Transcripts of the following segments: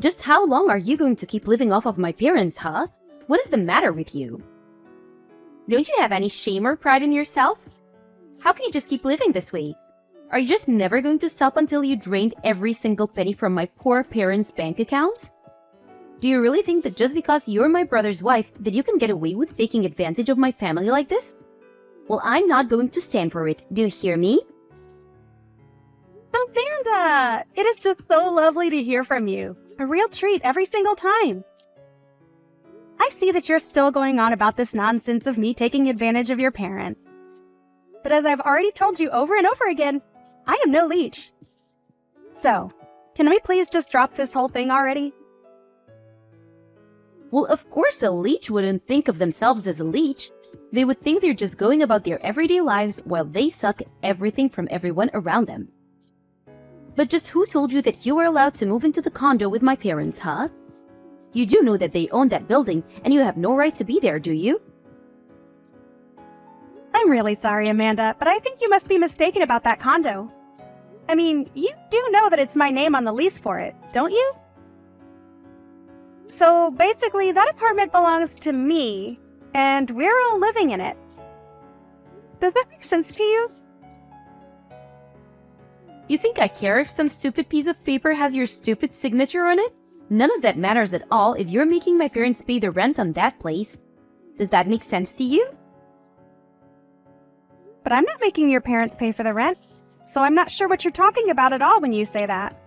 Just how long are you going to keep living off of my parents, huh? What is the matter with you? Don't you have any shame or pride in yourself? How can you just keep living this way? Are you just never going to stop until you drained every single penny from my poor parents' bank accounts? Do you really think that just because you're my brother's wife that you can get away with taking advantage of my family like this? Well, I'm not going to stand for it. Do you hear me? Amanda! It is just so lovely to hear from you. A real treat every single time. I see that you're still going on about this nonsense of me taking advantage of your parents. But as I've already told you over and over again, I am no leech. So, can we please just drop this whole thing already? Well, of course a leech wouldn't think of themselves as a leech. They would think they're just going about their everyday lives while they suck everything from everyone around them. But just who told you that you were allowed to move into the condo with my parents, huh? You do know that they own that building and you have no right to be there, do you? I'm really sorry, Amanda, but I think you must be mistaken about that condo. I mean, you do know that it's my name on the lease for it, don't you? So basically, that apartment belongs to me, and we're all living in it. Does that make sense to you? You think I care if some stupid piece of paper has your stupid signature on it? None of that matters at all if you're making my parents pay the rent on that place. Does that make sense to you? But I'm not making your parents pay for the rent, so I'm not sure what you're talking about at all when you say that.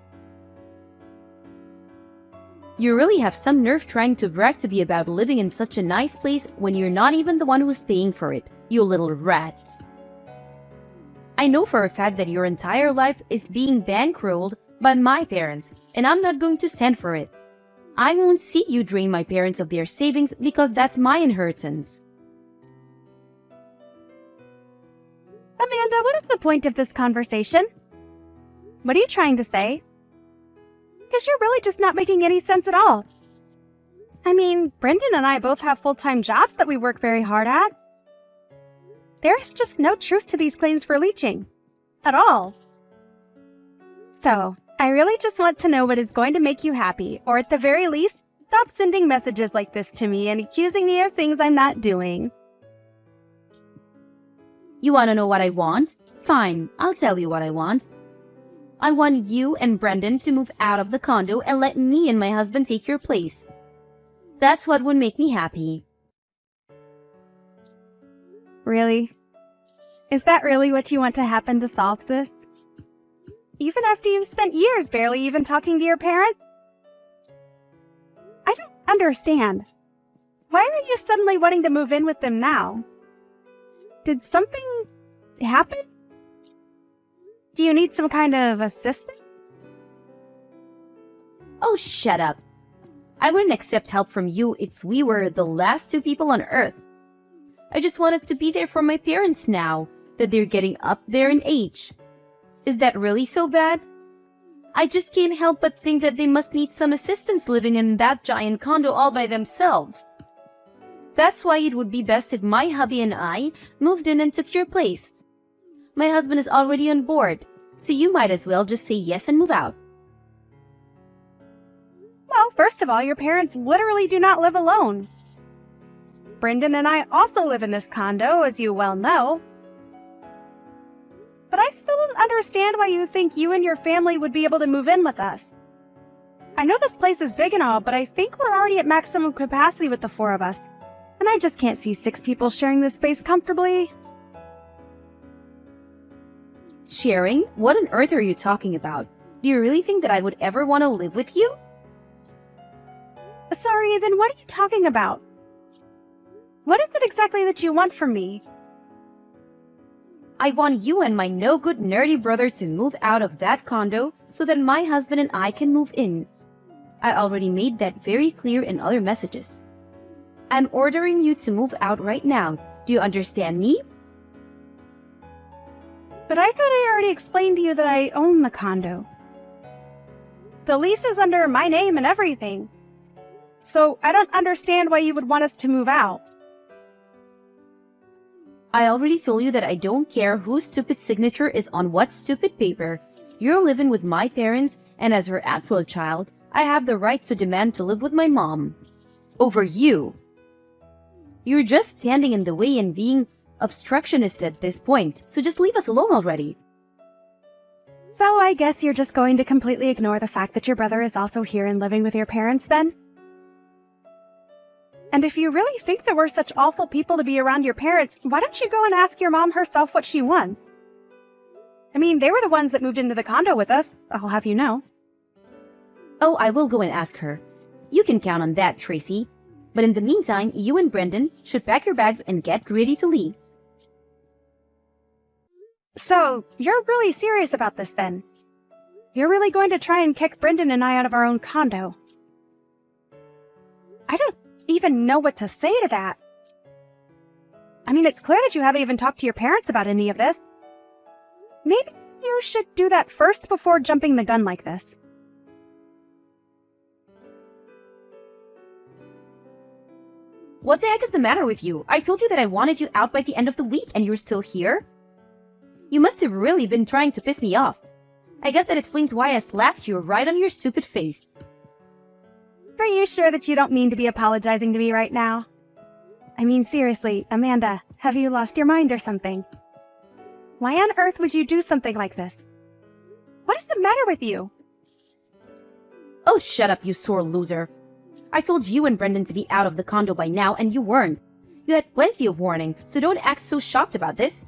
You really have some nerve trying to brag to be about living in such a nice place when you're not even the one who's paying for it, you little rat. I know for a fact that your entire life is being bankrolled by my parents, and I'm not going to stand for it. I won't see you drain my parents of their savings because that's my inheritance. Amanda, what is the point of this conversation? What are you trying to say? Because you're really just not making any sense at all. I mean, Brendan and I both have full-time jobs that we work very hard at. There's just no truth to these claims for leeching. At all. So, I really just want to know what is going to make you happy, or at the very least, stop sending messages like this to me and accusing me of things I'm not doing. You want to know what I want? Fine, I'll tell you what I want. I want you and Brendan to move out of the condo and let me and my husband take your place. That's what would make me happy. Really? Is that really what you want to happen to solve this? Even after you've spent years barely even talking to your parents? I don't understand. Why are you suddenly wanting to move in with them now? Did something happen? Do you need some kind of assistance? Oh, shut up. I wouldn't accept help from you if we were the last two people on Earth. I just wanted to be there for my parents now that they're getting up there in age. Is that really so bad? I just can't help but think that they must need some assistance living in that giant condo all by themselves. That's why it would be best if my hubby and I moved in and took your place. My husband is already on board, so you might as well just say yes and move out. Well, first of all, your parents literally do not live alone. Brendan and I also live in this condo, as you well know. But I still don't understand why you think you and your family would be able to move in with us. I know this place is big and all, but I think we're already at maximum capacity with the four of us. And I just can't see 6 people sharing this space comfortably. Sharing? What on earth are you talking about? Do you really think that I would ever want to live with you? Sorry, then what are you talking about? What is it exactly that you want from me? I want you and my no-good nerdy brother to move out of that condo so that my husband and I can move in. I already made that very clear in other messages. I'm ordering you to move out right now. Do you understand me? But I thought I already explained to you that I own the condo. The lease is under my name and everything. So I don't understand why you would want us to move out. I already told you that I don't care whose stupid signature is on what stupid paper. You're living with my parents, and as her actual child, I have the right to demand to live with my mom. Over you. You're just standing in the way and being obstructionist at this point, so just leave us alone already. So I guess you're just going to completely ignore the fact that your brother is also here and living with your parents then? And if you really think that we're such awful people to be around your parents, why don't you go and ask your mom herself what she wants? I mean, they were the ones that moved into the condo with us, I'll have you know. Oh, I will go and ask her. You can count on that, Tracy. But in the meantime, you and Brendan should pack your bags and get ready to leave. So, you're really serious about this then? You're really going to try and kick Brendan and I out of our own condo? I don't even know what to say to that. I mean, it's clear that you haven't even talked to your parents about any of this. Maybe you should do that first before jumping the gun like this. What the heck is the matter with you? I told you that I wanted you out by the end of the week and you're still here? You must have really been trying to piss me off. I guess that explains why I slapped you right on your stupid face. Are you sure that you don't mean to be apologizing to me right now? I mean, seriously, Amanda, have you lost your mind or something? Why on earth would you do something like this? What is the matter with you? Oh, shut up, you sore loser. I told you and Brendan to be out of the condo by now, and you weren't. You had plenty of warning, so don't act so shocked about this.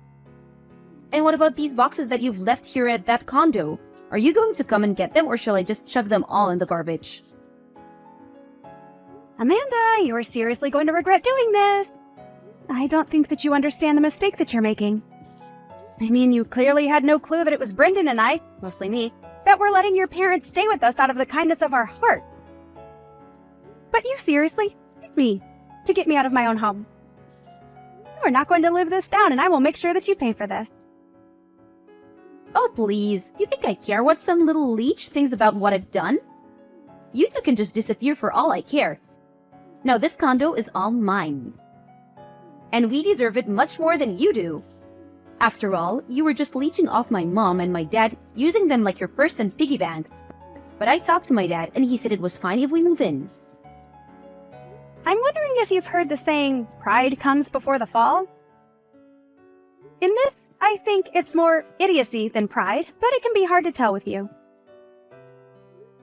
And what about these boxes that you've left here at that condo? Are you going to come and get them, or shall I just chuck them all in the garbage? Amanda, you are seriously going to regret doing this. I don't think that you understand the mistake that you're making. I mean, you clearly had no clue that it was Brendan and I, mostly me, that were letting your parents stay with us out of the kindness of our hearts. But you seriously hit me to get me out of my own home. You are not going to live this down, and I will make sure that you pay for this. Oh, please. You think I care what some little leech thinks about what I've done? You two can just disappear for all I care. Now this condo is all mine. And we deserve it much more than you do. After all, you were just leeching off my mom and my dad, using them like your purse and piggy bank. But I talked to my dad and he said it was fine if we move in. I'm wondering if you've heard the saying, pride comes before the fall? In this, I think it's more idiocy than pride, but it can be hard to tell with you.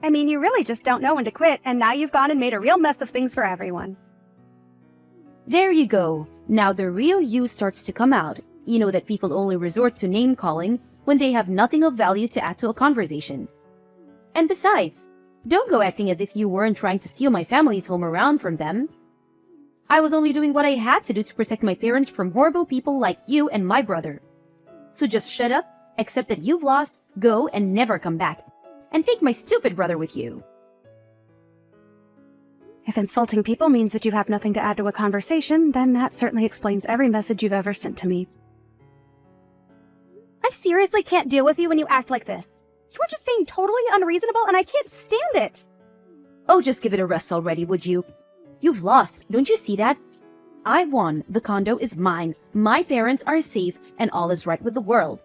I mean, you really just don't know when to quit, and now you've gone and made a real mess of things for everyone. There you go. Now the real you starts to come out. You know that people only resort to name-calling when they have nothing of value to add to a conversation. And besides, don't go acting as if you weren't trying to steal my family's home around from them. I was only doing what I had to do to protect my parents from horrible people like you and my brother. So just shut up, accept that you've lost, go and never come back. And take my stupid brother with you. If insulting people means that you have nothing to add to a conversation, then that certainly explains every message you've ever sent to me. I seriously can't deal with you when you act like this. You are just being totally unreasonable and I can't stand it. Oh, just give it a rest already, would you? You've lost, don't you see that? I won, the condo is mine, my parents are safe, and all is right with the world.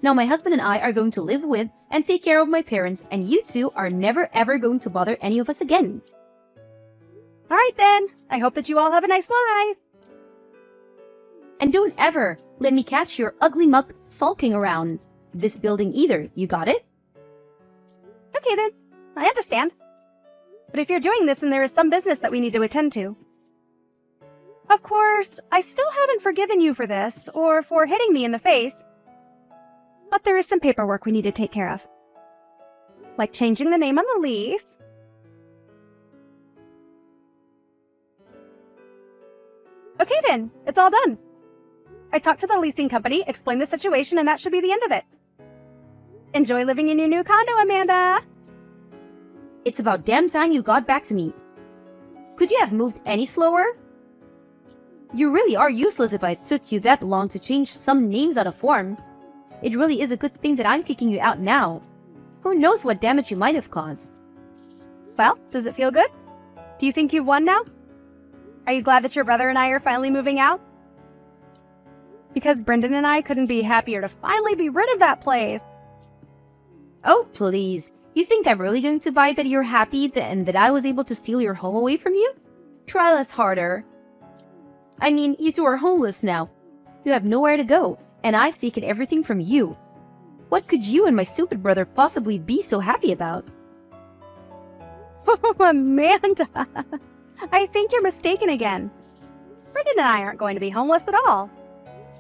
Now my husband and I are going to live with and take care of my parents, and you two are never ever going to bother any of us again. All right then, I hope that you all have a nice life. And don't ever let me catch your ugly mug sulking around this building either, you got it? Okay then, I understand. But if you're doing this, then there is some business that we need to attend to. Of course, I still haven't forgiven you for this, or for hitting me in the face. But there is some paperwork we need to take care of. Like changing the name on the lease. Okay then, it's all done. I talked to the leasing company, explained the situation, and that should be the end of it. Enjoy living in your new condo, Amanda! It's about damn time you got back to me. Could you have moved any slower? You really are useless if it took you that long to change some names on a form. It really is a good thing that I'm kicking you out now. Who knows what damage you might have caused. Well, does it feel good? Do you think you've won now? Are you glad that your brother and I are finally moving out? Because Brendan and I couldn't be happier to finally be rid of that place. Oh, please. You think I'm really going to buy that you're happy and that I was able to steal your home away from you? Try less harder. I mean, you two are homeless now. You have nowhere to go, and I've taken everything from you. What could you and my stupid brother possibly be so happy about? Oh, Amanda! I think you're mistaken again. Brendan and I aren't going to be homeless at all.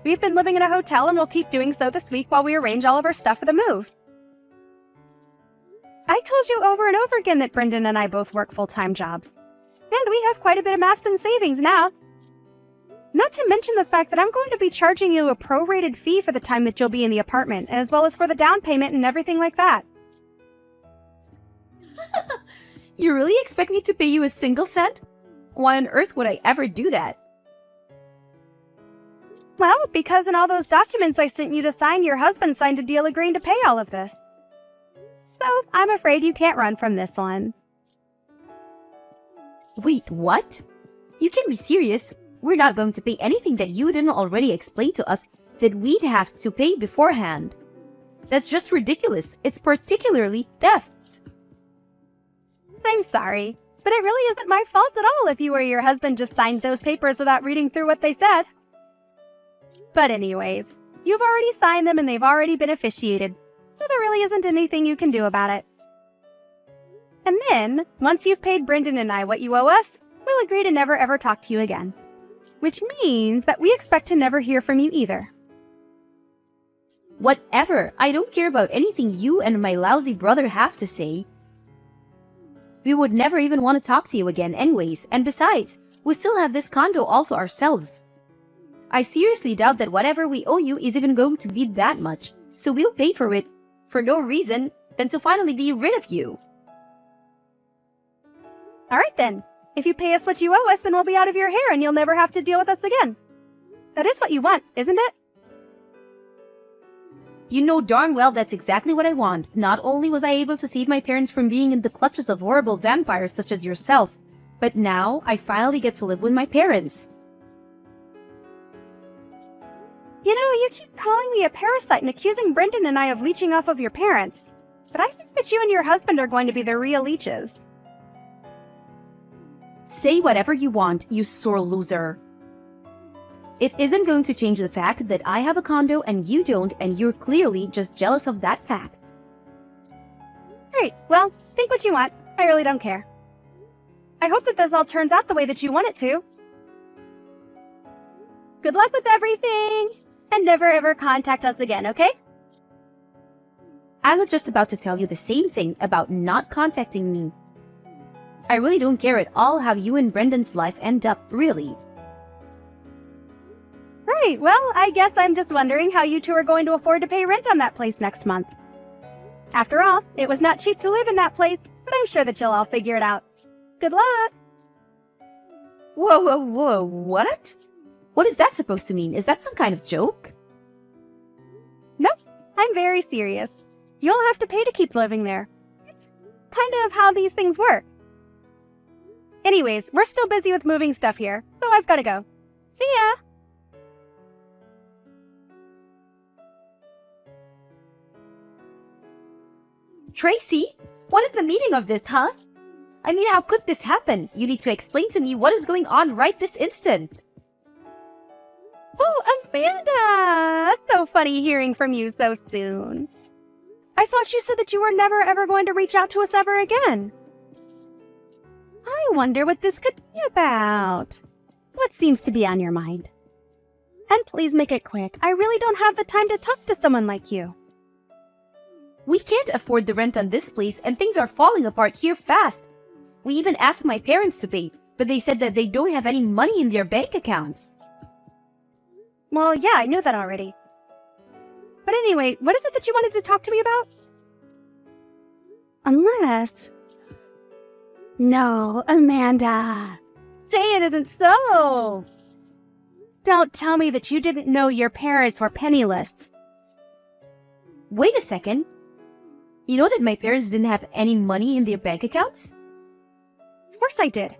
We've been living in a hotel and we'll keep doing so this week while we arrange all of our stuff for the move. I told you over and over again that Brendan and I both work full-time jobs. And we have quite a bit amassed in savings now. Not to mention the fact that I'm going to be charging you a prorated fee for the time that you'll be in the apartment, as well as for the down payment and everything like that. You really expect me to pay you a single cent? Why on earth would I ever do that? Well, because in all those documents I sent you to sign, your husband signed a deal agreeing to pay all of this. So, I'm afraid you can't run from this one. Wait, what? You can't be serious. We're not going to pay anything that you didn't already explain to us that we'd have to pay beforehand. That's just ridiculous. It's particularly theft. I'm sorry, but it really isn't my fault at all if you or your husband just signed those papers without reading through what they said. But anyways, you've already signed them and they've already been officiated, so there really isn't anything you can do about it. And then, once you've paid Brendan and I what you owe us, we'll agree to never ever talk to you again. Which means that we expect to never hear from you either. Whatever. I don't care about anything you and my lousy brother have to say. We would never even want to talk to you again anyways, and besides, we still have this condo all to ourselves. I seriously doubt that whatever we owe you is even going to be that much, so we'll pay for it for no reason than to finally be rid of you. Alright then, if you pay us what you owe us, then we'll be out of your hair and you'll never have to deal with us again. That is what you want, isn't it? You know darn well that's exactly what I want. Not only was I able to save my parents from being in the clutches of horrible vampires such as yourself, but now I finally get to live with my parents. You know, you keep calling me a parasite and accusing Brendan and I of leeching off of your parents. But I think that you and your husband are going to be the real leeches. Say whatever you want, you sore loser. It isn't going to change the fact that I have a condo and you don't, and you're clearly just jealous of that fact. Great, well, think what you want. I really don't care. I hope that this all turns out the way that you want it to. Good luck with everything, and never ever contact us again, okay? I was just about to tell you the same thing about not contacting me. I really don't care at all how you and Brendan's life end up, really. Right, well, I guess I'm just wondering how you two are going to afford to pay rent on that place next month. After all, it was not cheap to live in that place, but I'm sure that you'll all figure it out. Good luck! Whoa, what? What is that supposed to mean? Is that some kind of joke? Nope, I'm very serious. You'll have to pay to keep living there. It's kind of how these things work. Anyways, we're still busy with moving stuff here, so I've got to go. See ya! Tracy, what is the meaning of this, huh? I mean, how could this happen? You need to explain to me what is going on right this instant. Oh, Amanda! That's so funny hearing from you so soon. I thought you said that you were never ever going to reach out to us ever again. I wonder what this could be about. What seems to be on your mind? And please make it quick. I really don't have the time to talk to someone like you. We can't afford the rent on this place and things are falling apart here fast. We even asked my parents to pay, but they said that they don't have any money in their bank accounts. Well, yeah, I knew that already. But anyway, what is it that you wanted to talk to me about? Unless... No, Amanda. Say it isn't so. Don't tell me that you didn't know your parents were penniless. Wait a second. You know that my parents didn't have any money in their bank accounts? Of course I did.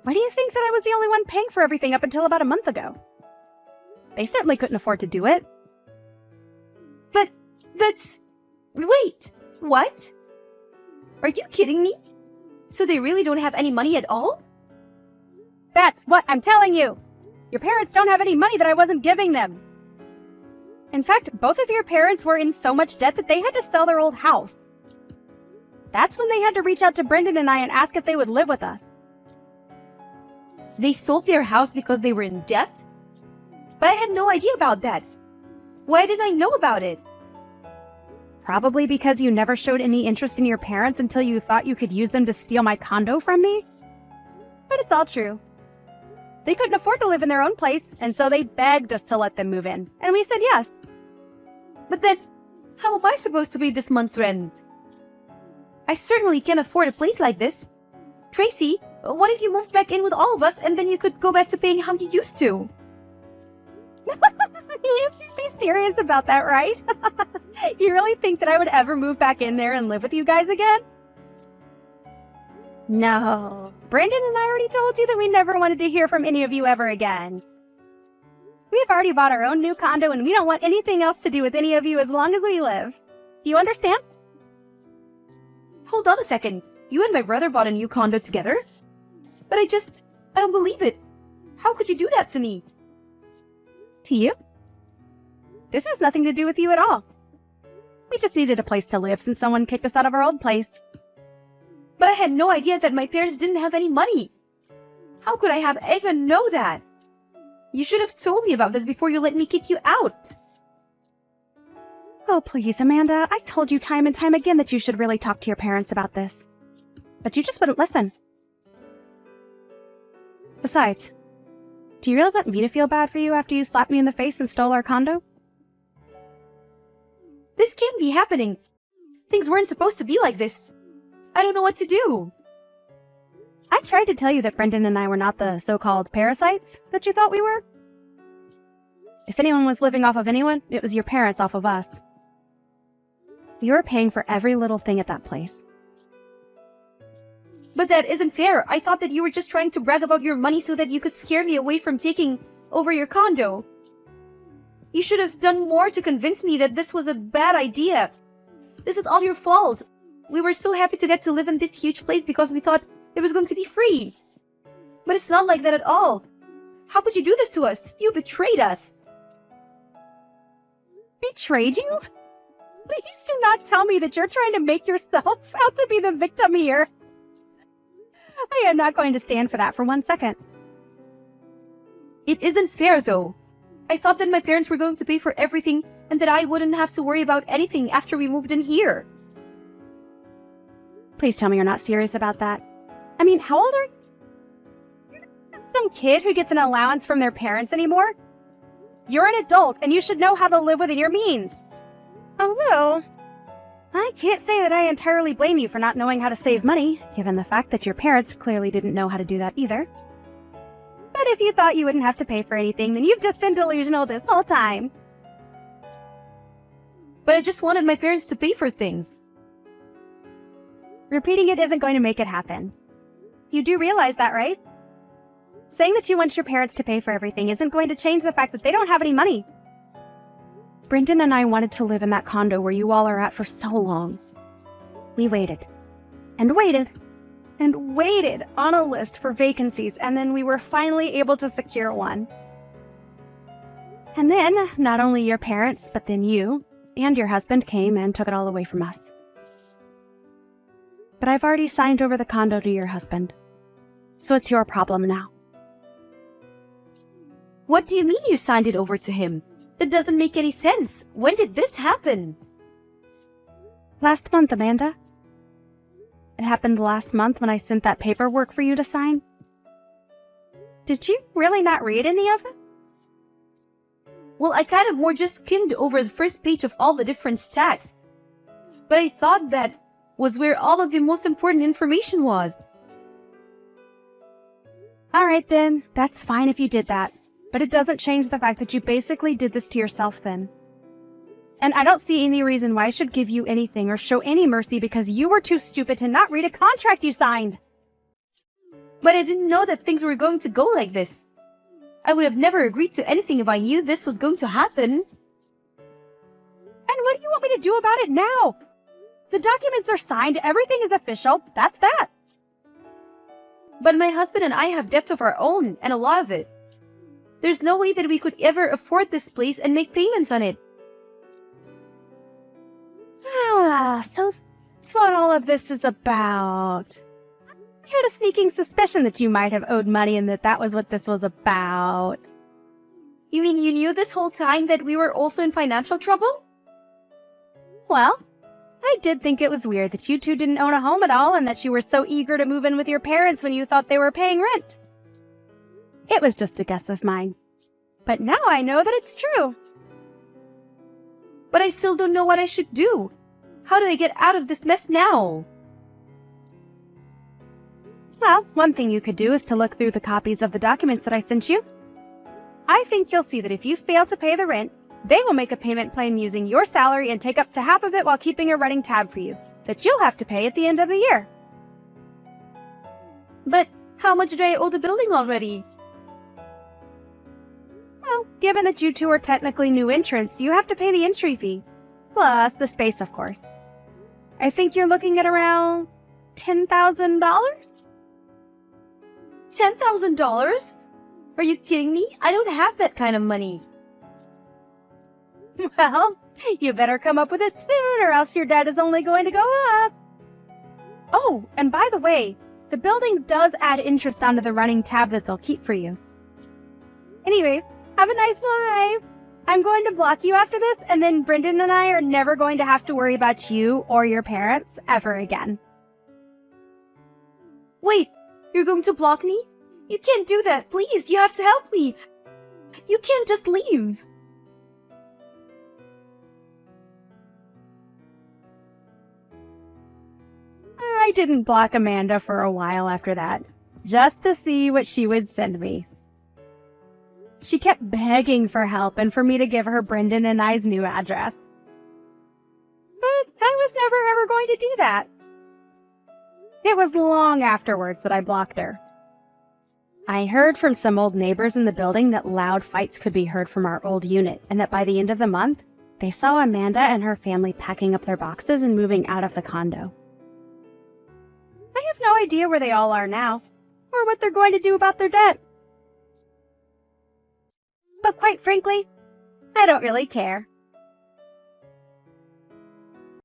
Why do you think that I was the only one paying for everything up until about a month ago? They certainly couldn't afford to do it. But that's... Wait, what? Are you kidding me? So they really don't have any money at all? That's what I'm telling you. Your parents don't have any money that I wasn't giving them. In fact, both of your parents were in so much debt that they had to sell their old house. That's when they had to reach out to Brendan and I and ask if they would live with us. They sold their house because they were in debt? But I had no idea about that. Why didn't I know about it? Probably because you never showed any interest in your parents until you thought you could use them to steal my condo from me. But it's all true. They couldn't afford to live in their own place, and so they begged us to let them move in, and we said yes. But then, how am I supposed to pay this month's rent? I certainly can't afford a place like this. Tracy, what if you moved back in with all of us and then you could go back to paying how you used to? You should be serious about that, right? You really think that I would ever move back in there and live with you guys again? No. Brandon and I already told you that we never wanted to hear from any of you ever again. We've already bought our own new condo and we don't want anything else to do with any of you as long as we live. Do you understand? Hold on a second. You and my brother bought a new condo together? But I don't believe it. How could you do that to me? To you? This has nothing to do with you at all. We just needed a place to live since someone kicked us out of our old place. But I had no idea that my parents didn't have any money. How could I have even know that? You should have told me about this before you let me kick you out. Oh, please, Amanda. I told you time and time again that you should really talk to your parents about this. But you just wouldn't listen. Besides, do you really want me to feel bad for you after you slapped me in the face and stole our condo? This can't be happening. Things weren't supposed to be like this. I don't know what to do. I tried to tell you that Brendan and I were not the so-called parasites that you thought we were. If anyone was living off of anyone, it was your parents off of us. You were paying for every little thing at that place. But that isn't fair. I thought that you were just trying to brag about your money so that you could scare me away from taking over your condo. You should have done more to convince me that this was a bad idea. This is all your fault. We were so happy to get to live in this huge place because we thought it was going to be free. But it's not like that at all. How could you do this to us? You betrayed us. Betrayed you? Please do not tell me that you're trying to make yourself out to be the victim here. I am not going to stand for that for 1 second. It isn't fair, though. I thought that my parents were going to pay for everything and that I wouldn't have to worry about anything after we moved in here. Please tell me you're not serious about that. I mean, how old are you? You're not some kid who gets an allowance from their parents anymore. You're an adult and you should know how to live within your means. Although, I can't say that I entirely blame you for not knowing how to save money, given the fact that your parents clearly didn't know how to do that either. But if you thought you wouldn't have to pay for anything, then you've just been delusional this whole time. But I just wanted my parents to pay for things. Repeating it isn't going to make it happen. You do realize that, right? Saying that you want your parents to pay for everything isn't going to change the fact that they don't have any money. Brendan and I wanted to live in that condo where you all are at for so long. We waited, and waited, and waited on a list for vacancies, and then we were finally able to secure one. And then, not only your parents, but then you and your husband came and took it all away from us. But I've already signed over the condo to your husband, so it's your problem now. What do you mean you signed it over to him? That doesn't make any sense. When did this happen? Last month, Amanda. It happened last month when I sent that paperwork for you to sign. Did you really not read any of it? Well, I kind of more just skimmed over the first page of all the different stacks. But I thought that was where all of the most important information was. All right then, that's fine if you did that. But it doesn't change the fact that you basically did this to yourself then. And I don't see any reason why I should give you anything or show any mercy because you were too stupid to not read a contract you signed. But I didn't know that things were going to go like this. I would have never agreed to anything if I knew this was going to happen. And what do you want me to do about it now? The documents are signed, everything is official, that's that. But my husband and I have debt of our own, and a lot of it. There's no way that we could ever afford this place and make payments on it. So that's what all of this is about. I had a sneaking suspicion that you might have owed money and that was what this was about. You mean you knew this whole time that we were also in financial trouble? Well, I did think it was weird that you two didn't own a home at all and that you were so eager to move in with your parents when you thought they were paying rent. It was just a guess of mine. But now I know that it's true. But I still don't know what I should do. How do I get out of this mess now? Well, one thing you could do is to look through the copies of the documents that I sent you. I think you'll see that if you fail to pay the rent, they will make a payment plan using your salary and take up to half of it while keeping a running tab for you that you'll have to pay at the end of the year. But how much do I owe the building already? Well, given that you two are technically new entrants, you have to pay the entry fee. Plus the space, of course. I think you're looking at around $10,000? $10,000? Are you kidding me? I don't have that kind of money. Well, you better come up with it soon or else your debt is only going to go up. Oh, and by the way, the building does add interest onto the running tab that they'll keep for you. Anyways, have a nice life. I'm going to block you after this, and then Brendan and I are never going to have to worry about you or your parents ever again. Wait, you're going to block me? You can't do that. Please, you have to help me. You can't just leave. I didn't block Amanda for a while after that, just to see what she would send me. She kept begging for help and for me to give her Brendan and I's new address. But I was never ever going to do that. It was long afterwards that I blocked her. I heard from some old neighbors in the building that loud fights could be heard from our old unit, and that by the end of the month, they saw Amanda and her family packing up their boxes and moving out of the condo. I have no idea where they all are now, or what they're going to do about their debt. But quite frankly, I don't really care.